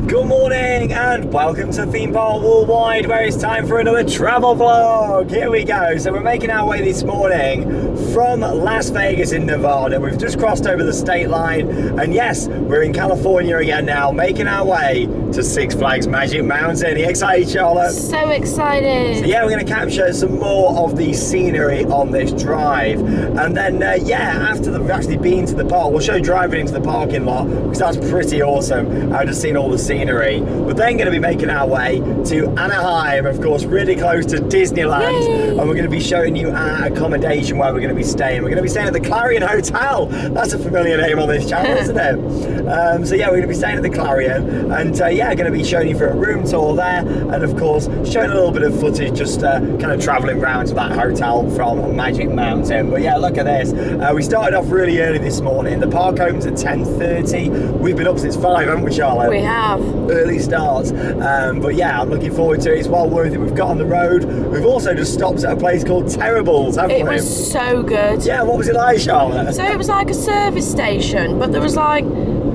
Good morning and welcome to Theme Park Worldwide, where it's time for another travel vlog. Here we go. So we're making our way this morning from Las Vegas in Nevada. We've just crossed over the state line, and yes, we're in California again now, making our way to Six Flags Magic Mountain. Are you excited, Charlotte? So excited. So yeah, we're going to capture some more of the scenery on this drive, and then after we've actually been to the park, we'll show you driving into the parking lot because that's pretty awesome. I've just seen all the scenery. We're then going to be making our way to Anaheim, of course, really close to Disneyland. Yay. And we're going to be showing you our accommodation where we're going to be staying. We're going to be staying at the Clarion Hotel. That's a familiar name on this channel, isn't it? So yeah, we're going to be staying at the Clarion, and going to be showing you for a room tour there, and of course showing a little bit of footage, just kind of travelling around to that hotel from Magic Mountain. But yeah, look at this. We started off really early this morning. The park opens at 10:30. We've been up since 5, haven't we, Charlotte? We have. Early starts, but yeah, I'm looking forward to it. It's well worth it. We've got on the road. We've also just stopped at a place called Terrible's, haven't we? It was so good. Yeah, what was it like, Charlotte? So it was like a service station, but there was like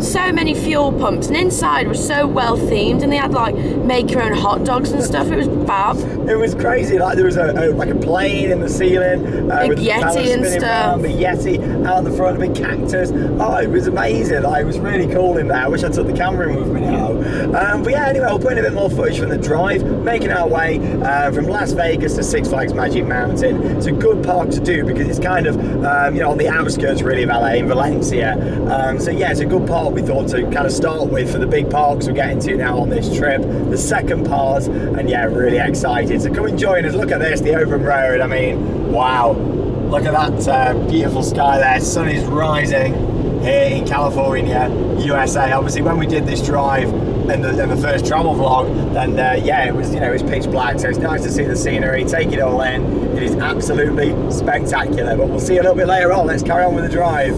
so many fuel pumps, and inside was so well themed, and they had like make your own hot dogs and stuff. It was fab. It was crazy. Like there was a plane in the ceiling, big with Yeti and stuff. Around, big Yeti out the front, a big cactus. Oh, it was amazing. Like, it was really cool in there. I wish I took the camera in with me now. But yeah, anyway, we'll put in a bit more footage from the drive, making our way from Las Vegas to Six Flags Magic Mountain. It's a good park to do because it's kind of on the outskirts really of LA, in Valencia. So yeah, it's a good park we thought to kind of start with for the big parks we're getting to now on this trip. The second part, and yeah, really excited. So come and join us. Look at this, the open road. I mean, wow. Look at that beautiful sky there. Sun is rising here in California, USA. Obviously, when we did this drive in the first travel vlog, then it was pitch black. So it's nice to see the scenery, take it all in. It is absolutely spectacular. But we'll see you a little bit later on. Let's carry on with the drive.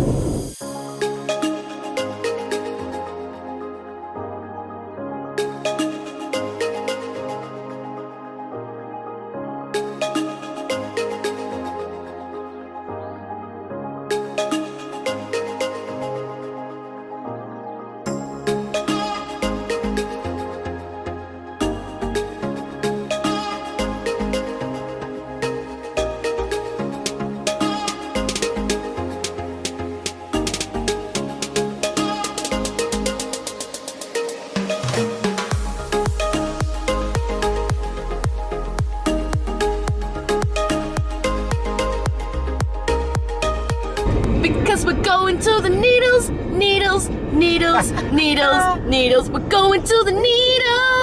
Because we're going to the needles, needles, needles, needles, needles. We're going to the needles.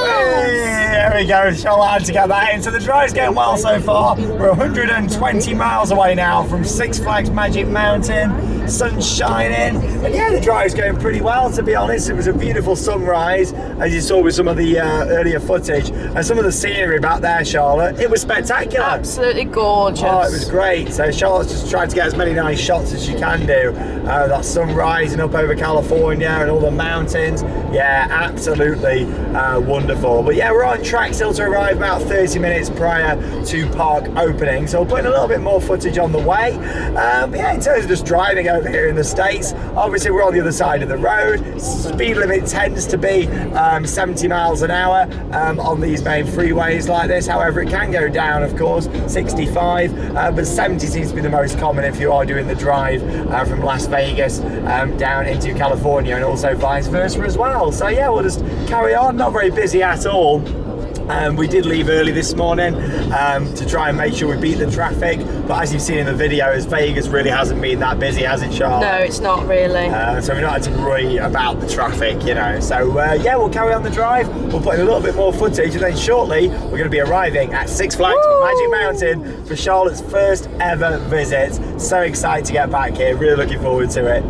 Hey, there we go. Charlotte had to get that in. So the drive's going well so far. We're 120 miles away now from Six Flags Magic Mountain. Sun's shining, and yeah, the drive's going pretty well, to be honest. It was a beautiful sunrise, as you saw with some of the earlier footage, and some of the scenery back there, Charlotte. It was spectacular. Absolutely gorgeous. Oh, it was great. So Charlotte's just trying to get as many nice shots as she can do. That sun rising up over California and all the mountains. Yeah, absolutely wonderful. But yeah, we're on track still to arrive about 30 minutes prior to park opening. So we'll put in a little bit more footage on the way. But yeah, in terms of just driving over here in the States, obviously we're on the other side of the road. Speed limit tends to be 70 miles an hour on these main freeways like this. However, it can go down, of course, 65, but 70 seems to be the most common if you are doing the drive from Las Vegas down into California, and also vice versa as well. So yeah, we'll just carry on. Not very busy at all. We did leave early this morning to try and make sure we beat the traffic, but as you've seen in the videos, Vegas really hasn't been that busy, has it, Charlotte? No, it's not really. So we're not had to worry about the traffic, you know. So yeah, we'll carry on the drive. We'll put in a little bit more footage, and then shortly we're going to be arriving at Six Flags Magic Mountain for Charlotte's first ever visit. So excited to get back here. Really looking forward to it.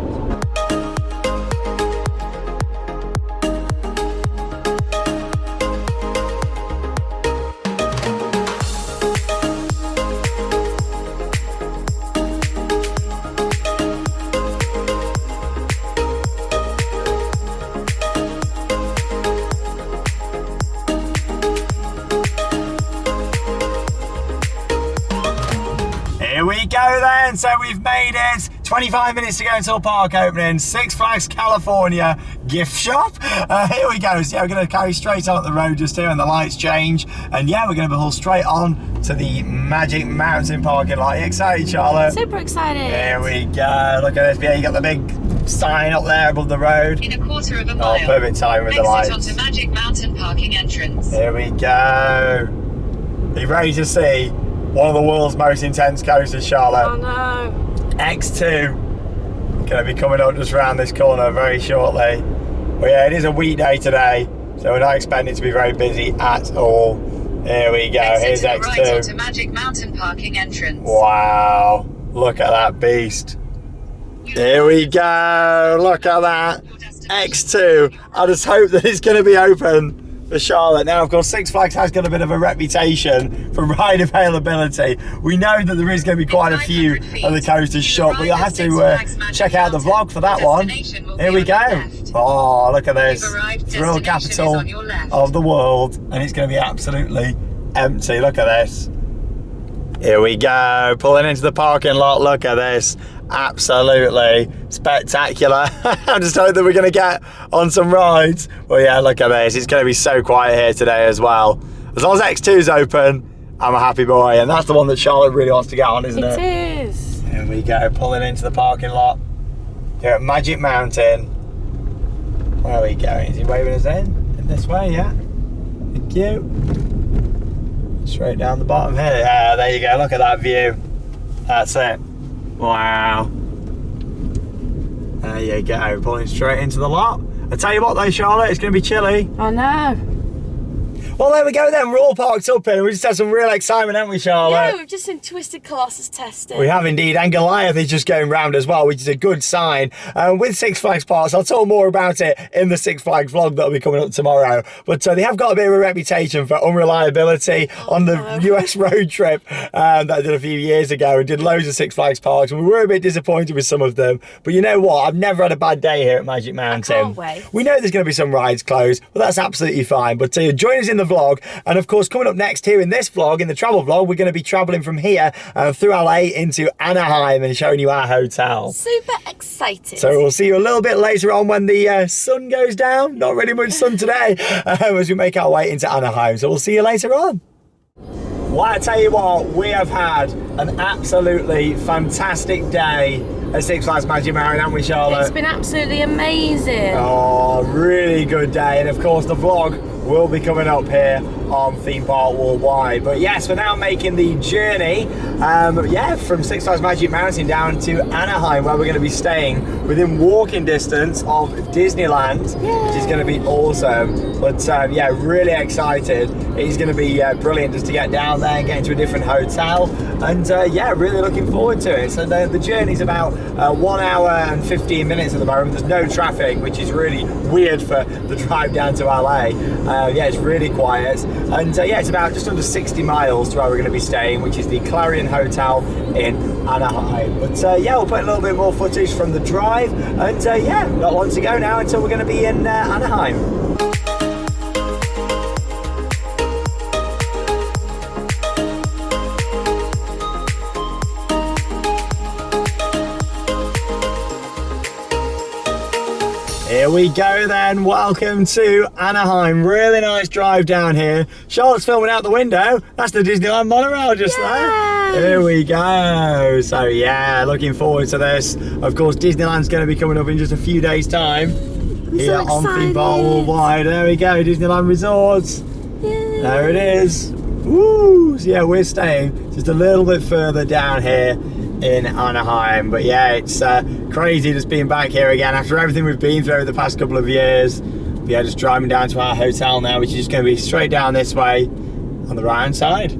Here we go then, so we've made it 25 minutes to go until park opening. Six Flags California gift shop. Here we go. So yeah, we're going to carry straight on up the road just here and the lights change. And yeah, we're going to pull straight on to the Magic Mountain parking lot. Are you excited, Charlotte? Super excited. Here we go. Look at this. Yeah, you got the big sign up there above the road. In a quarter of a mile. Oh, perfect time with the lights. Exit onto Magic Mountain parking entrance. Here we go. Are you ready to see one of the world's most intense coasters, Charlotte? Oh no. X2 going to be coming up just around this corner very shortly. But yeah, it is a weekday today, so we're not expecting it to be very busy at all. Here we go. Here's Exit X2. right onto Magic Mountain parking entrance. Wow, look at that beast. Here we go. Look at that. X2. I just hope that it's going to be open for Charlotte. Now, of course, Six Flags has got a bit of a reputation for ride availability. We know that there is going to be quite a few of the coasters shut, but you'll have to check out the vlog for that one. Here we go. Oh, look at this. Thrill capital of the world, and it's going to be absolutely empty. Look at this. Here we go. Pulling into the parking lot. Look at this. Absolutely spectacular. I just hope that we're going to get on some rides. Well, yeah, look at this. It's going to be so quiet here today as well. As long as X2's open, I'm a happy boy. And that's the one that Charlotte really wants to get on, isn't it? It is. Here we go, pulling into the parking lot. Here at Magic Mountain. Where are we going? Is he waving us in this way? Yeah. Thank you. Straight down the bottom here. Yeah, there you go. Look at that view. That's it. Wow. There you go, pulling straight into the lot. I tell you what though, Charlotte, it's going to be chilly. I know. Well, there we go then. We're all parked up here. We just had some real excitement, haven't we, Charlotte? Yeah, we've just seen Twisted Colossus testing. We have indeed, and Goliath is just going round as well, which is a good sign. With Six Flags Parks, I'll talk more about it in the Six Flags vlog that'll be coming up tomorrow. But they have got a bit of a reputation for unreliability on the US road trip that I did a few years ago and did loads of Six Flags Parks, and we were a bit disappointed with some of them. But you know what? I've never had a bad day here at Magic Mountain. I can't wait. We know there's going to be some rides closed, but that's absolutely fine. But join us in the vlog, and of course coming up next here in this vlog, in the travel vlog, we're going to be traveling from here through LA into Anaheim and showing you our hotel. Super excited. So we'll see you a little bit later on when the sun goes down. Not really much sun today as we make our way into Anaheim. So we'll see you later on. Well, I tell you what, we have had an absolutely fantastic day at Six Flags Magic Mountain, haven't we, Charlotte? It's been absolutely amazing. Oh, really good day. And of course the vlog will be coming up here on Theme Park Worldwide. But yes, we're now making the journey from Six Flags Magic Mountain down to Anaheim, where we're going to be staying within walking distance of Disneyland. Yay. Which is going to be awesome. But yeah, really excited. It's going to be brilliant just to get down there and get into a different hotel. And yeah, really looking forward to it. So the journey's about 1 hour and 15 minutes at the moment. There's no traffic, which is really weird for the drive down to LA. Yeah, it's really quiet. And yeah, it's about just under 60 miles to where we're going to be staying, which is the Clarion Hotel in Anaheim. But yeah, we'll put a little bit more footage from the drive. And yeah, not long to go now until we're going to be in Anaheim. Here we go then, welcome to Anaheim. Really nice drive down here. Charlotte's filming out the window. That's the Disneyland monorail just there. Here we go. So yeah, looking forward to this. Of course, Disneyland's going to be coming up in just a few days' time. Here on Theme Park Worldwide. There we go, Disneyland Resorts. Yay. There it is. Woo! So yeah, we're staying just a little bit further down here in Anaheim. But yeah, it's crazy just being back here again after everything we've been through over the past couple of years. But yeah, just driving down to our hotel now, which is just going to be straight down this way on the right hand side.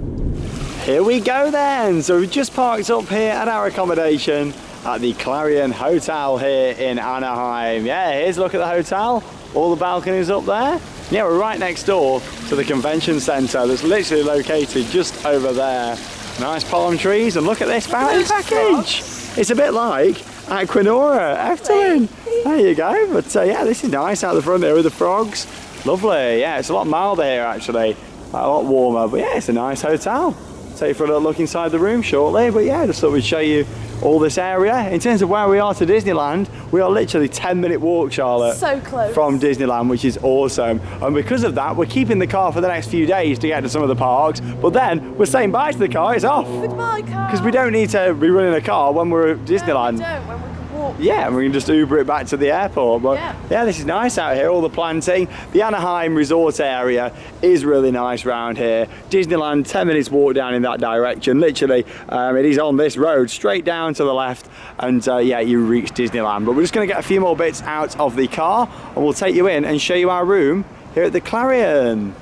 Here we go then. So we've just parked up here at our accommodation at the Clarion Hotel here in Anaheim. Yeah, here's a look at the hotel. All the balconies up there. Yeah, we're right next door to the convention centre that's literally located just over there. Nice palm trees, and look at this fountain package. It's a bit like Aquanura, Efteling. There you go. But yeah, this is nice out the front there with the frogs. Lovely. Yeah, it's a lot milder here actually, a lot warmer. But yeah, it's a nice hotel. Take you for a little look inside the room shortly. But yeah, just thought we'd show you all this area. In terms of where we are to Disneyland, we are literally 10-minute walk, Charlotte. So close. From Disneyland, which is awesome. And because of that, we're keeping the car for the next few days to get to some of the parks. But then we're saying bye to the car, it's off. Goodbye, car. Because we don't need to be running a car when we're at Disneyland. No, we don't, when we can walk. Yeah, and we can just Uber it back to the airport. But yeah, this is nice out here, all the planting. The Anaheim resort area is really nice round here. Disneyland, 10 minutes walk down in that direction. Literally, it is on this road, straight down to the left. And yeah, you reach Disneyland. But we're just going to get a few more bits out of the car and we'll take you in and show you our room here at the Clarion.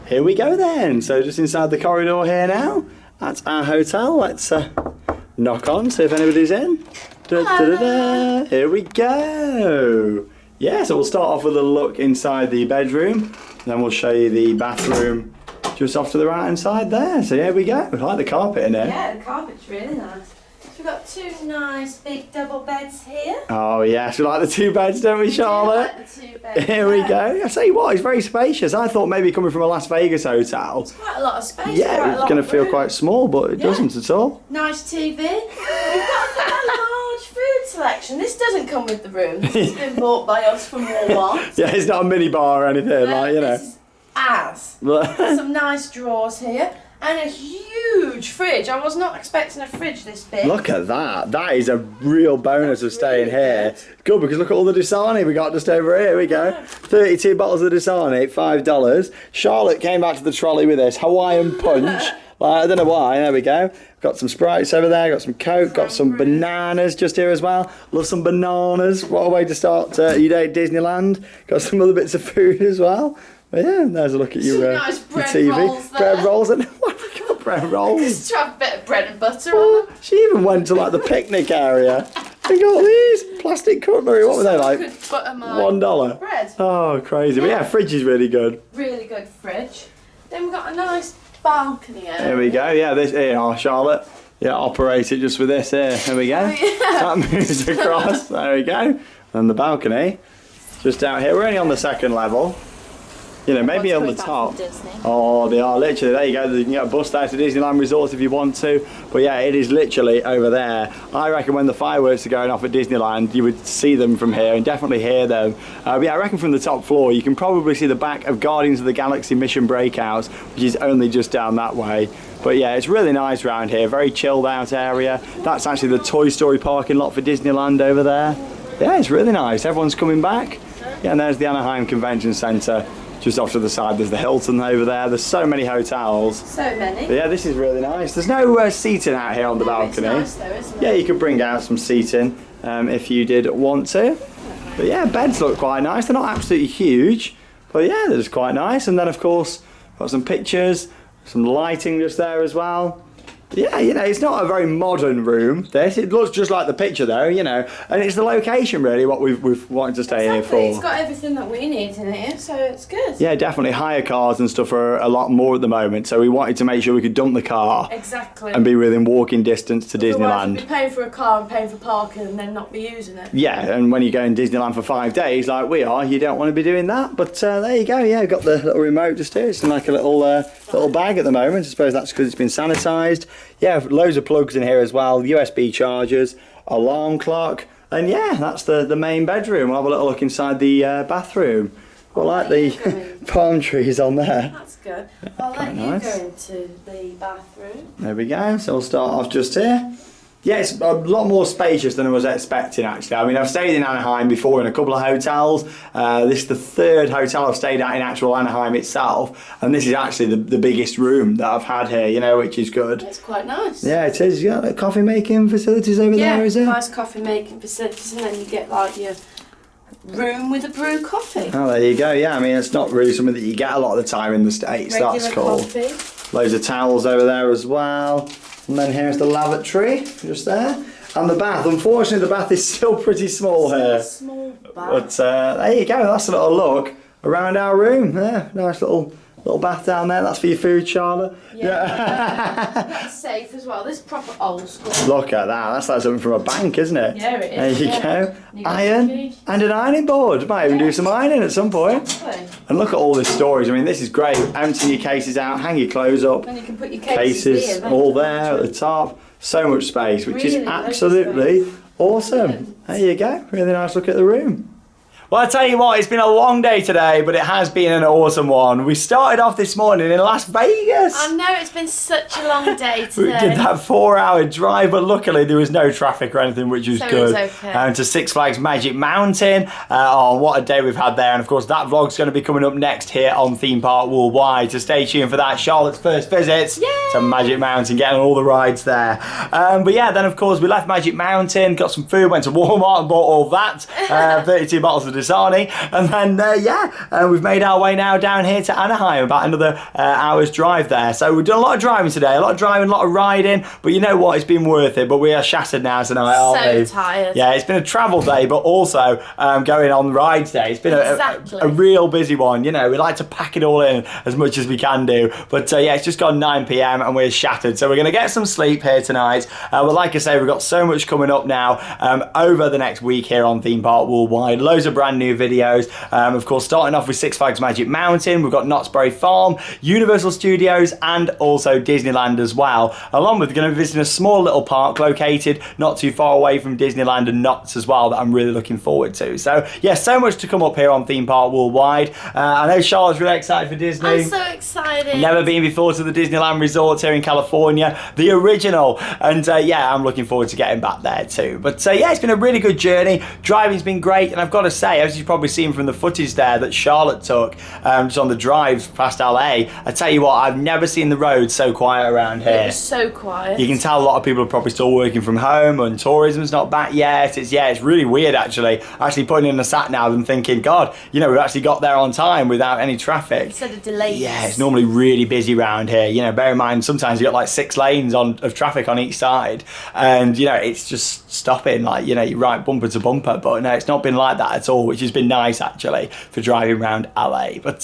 Here we go then. So just inside the corridor here now. That's our hotel. Let's knock on, see if anybody's in. Da, da, da, da. Here we go. Yeah, so we'll start off with a look inside the bedroom. Then we'll show you the bathroom just off to the right hand side there. So here we go. I like the carpet in here. Yeah, the carpet's really nice. So we've got two nice big double beds here. Oh yes, we like the two beds, don't we, Charlotte? We do like the two beds. Here we go. I tell you what, it's very spacious. I thought maybe coming from a Las Vegas hotel. It's quite a lot of space. Yeah, it's going to feel quite small, but it doesn't at all. Nice TV. We've got a large food selection. This doesn't come with the room. This has been bought by us from Walmart. Yeah, it's not a mini bar or anything, like, you know. This is ours. Some nice drawers here. And a huge fridge. I was not expecting a fridge this big. Look at that. That is a real bonus of staying here. Good, because look at all the Dasani we got just over here. Here we go. 32 bottles of Dasani, $5. Charlotte came back to the trolley with this Hawaiian punch. I don't know why. There we go. Got some Sprites over there. Got some Coke. Got some bananas just here as well. Love some bananas. What a way to start your day at Disneyland. Got some other bits of food as well. But yeah, there's a look at your, nice bread your TV. Rolls there. Bread rolls. And what have we got? Bread rolls. Just to have a bit of bread and butter on them. She even went to like the picnic area. We got these plastic cutlery. What were they like? Could butter my $1. bread. Oh, crazy. But yeah, fridge is really good. Really good fridge. Then we've got a nice balcony area. There we go. Yeah, this here, Charlotte. Yeah, operate it just with this here. There we go. Oh, yeah. That moves across. There we go. And the balcony, just out here. We're only on the second level. You know, maybe on the top. Oh, they are literally, there you go. You can get a bus there to Disneyland Resort if you want to. But yeah, it is literally over there. I reckon when the fireworks are going off at Disneyland, you would see them from here and definitely hear them. But yeah, I reckon from the top floor, you can probably see the back of Guardians of the Galaxy Mission Breakouts, which is only just down that way. But yeah, it's really nice around here. Very chilled out area. That's actually the Toy Story parking lot for Disneyland over there. Yeah, it's really nice. Everyone's coming back. Yeah, and there's the Anaheim Convention Center. Just off to the side, there's the Hilton over there. There's so many hotels. So many. But yeah, this is really nice. There's no seating out here on the balcony. It's nice though, isn't it? Yeah, you could bring out some seating if you did want to. But yeah, beds look quite nice. They're not absolutely huge, but yeah, they're just quite nice. And then of course, got some pictures, some lighting just there as well. Yeah, you know, it's not a very modern room, this. It looks just like the picture though, you know. And it's the location really what we've wanted to stay here for. It's got everything that we need in here, so it's good. Yeah, definitely. Hire cars and stuff are a lot more at the moment, so we wanted to make sure we could dump the car. Exactly. And be within walking distance to Otherwise Disneyland. we'd be paying for a car and paying for parking and then not be using it. Yeah, and when you go in Disneyland for 5 days like we are, you don't want to be doing that. But there you go, yeah, got the little remote just here. It's in like a little bag at the moment. I suppose that's because it's been sanitised. Yeah, loads of plugs in here as well, USB chargers, alarm clock, and yeah, that's the main bedroom. We'll have a little look inside the bathroom. I like the palm trees on there. That's good. I'll let you go into the bathroom. There we go, so we'll start off just here. Yeah, it's a lot more spacious than I was expecting actually. I mean, I've stayed in Anaheim before in a couple of hotels. This is the 3rd hotel I've stayed at in actual Anaheim itself. And this is actually the biggest room that I've had here, you know, which is good. It's quite nice. Yeah, it is. You got like, coffee making facilities over there, is it? Yeah, nice coffee making facilities, and then you get like your room with a brew coffee. Oh, there you go. Yeah, I mean, it's not really something that you get a lot of the time in the States. Regular That's cool. coffee. Loads of towels over there as well. And then here's the lavatory, just there. And the bath. Unfortunately, the bath is still pretty small here. It's a small bath. But there you go. That's a little look around our room. Yeah, nice little bath down there. That's for your food, Charlotte. Yeah. That's safe as well. This is proper old school. Look at that. That's like something from a bank, isn't it? Yeah, it is. There you go. You got Iron keys. and an ironing board. Might even do some ironing at some point. Exactly. And look at all this storage. I mean, this is great. Emptying your cases out, hang your clothes up. Then you can put your Cases here, all there at the top. So much space, which is Really lovely absolutely space. awesome. There you go. Really nice look at the room. Well, I tell you what, it's been a long day today, but it has been an awesome one. We started off this morning in Las Vegas. I know, it's been such a long day We today. did that 4-hour drive, but luckily there was no traffic or anything, which was So it good. was okay. To Six Flags Magic Mountain. Oh, what a day we've had there. And of course, that vlog's going to be coming up next here on Theme Park Worldwide. So stay tuned for that. Charlotte's first visits to Magic Mountain, getting all the rides there. But yeah, then of course, we left Magic Mountain, got some food, went to Walmart and bought all that. 32 bottles of Dasani. And then, we've made our way now down here to Anaheim, about another hour's drive there. So we've done a lot of driving today, a lot of driving, a lot of riding, but you know what, it's been worth it. But we are shattered now tonight, aren't we? So tired. Yeah, it's been a travel day, but also going on rides day. It's been a real busy one. You know, we like to pack it all in as much as we can do. But yeah, it's just gone 9 p.m. and we're shattered. So we're going to get some sleep here tonight. But like I say, we've got so much coming up now over the next week here on Theme Park Worldwide. Loads of brand new videos. Of course, starting off with Six Flags Magic Mountain, we've got Knott's Berry Farm, Universal Studios, and also Disneyland as well. Along with, going to be visiting a small little park located not too far away from Disneyland and Knott's as well, that I'm really looking forward to. So yeah, so much to come up here on Theme Park Worldwide. I know Charlotte's really excited for Disney. I'm so excited. Never been before to the Disneyland resorts here in California, the original, and yeah, I'm looking forward to getting back there too. But yeah, it's been a really good journey. Driving's been great, and I've got to say, as you've probably seen from the footage there that Charlotte took just on the drives past LA, I tell you what, I've never seen the roads so quiet around here. It was so quiet. You can tell a lot of people are probably still working from home, and tourism's not back yet. It's really weird actually putting in a sat nav and thinking, God, you know, we've actually got there on time without any traffic. Instead of delays. Yeah, it's normally really busy around here. You know, bear in mind, sometimes you got like 6 lanes of traffic on each side, and you know, it's just stopping, like, you know, you're right bumper to bumper. But no, it's not been like that at all, which has been nice actually for driving around LA. But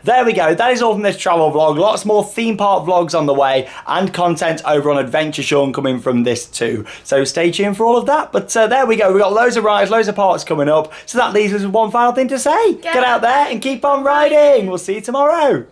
there we go. That is all from this travel vlog. Lots more theme park vlogs on the way, and content over on Adventure Sean coming from this too. So stay tuned for all of that. But there we go. We've got loads of rides, loads of parks coming up. So that leaves us with one final thing to say. Get out there and keep on riding. We'll see you tomorrow.